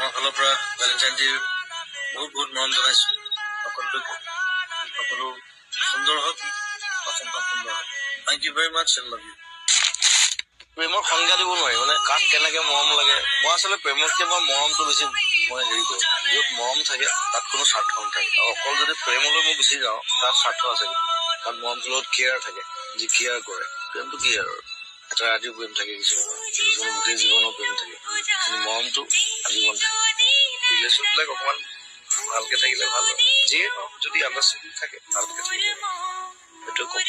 আমাৰ ফালৰ পৰা ভেলেণ্টাইন ডে বহুত বহুত মৰম জনাইছো সকলোকে। সকলো সুন্দৰ হওক, অসম্ভৱ সুন্দৰ হওক। Thank you very much, love you. প্ৰেমৰ সংজ্ঞা দিব নোৱাৰি, মানে কাক কেনেকে মৰম লাগে। মই আচলতে প্ৰেমতকে মই মৰমটো বেছি মই হেৰি কৰো। য'ত মৰম থাকে তাত কোনো স্বাৰ্থ নাথাকে, আৰু অকল যদি প্ৰেমলৈ মই গুচি যাওঁ তাত স্বাৰ্থ আছে। কিন্তু কাৰণ মৰমটোৰ লগত কেয়াৰ থাকে, যি কেয়াৰ কৰে। প্ৰেমটো কি আৰু এটা ৰাতিও প্ৰেম থাকে, কিছুমান গোটেই জীৱনৰ প্ৰেম থাকে, কিন্তু মৰমটো আজীৱন থাকে। ৰিলেশ্যন বিলাক অকমান ভালকে থাকিলে ভাল হয়, যিয়ে নহওক যদি আণ্ডাৰষ্টেণ্ডিং থাকে ভালকে থাকিলে সেইটো কম।